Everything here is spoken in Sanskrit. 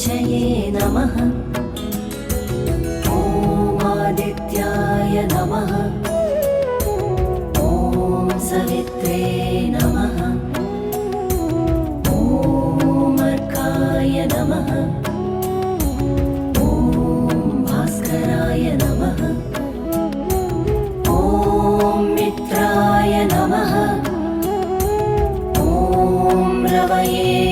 ऊर्ध्वरेतसवितृच्ಛये नमः। ॐ आदित्याय नमः। ॐ सवित्रे नमः। ॐ अर्काय नमः। ॐ भास्कराय नमः। ॐ मित्राय नमः। ॐ रवये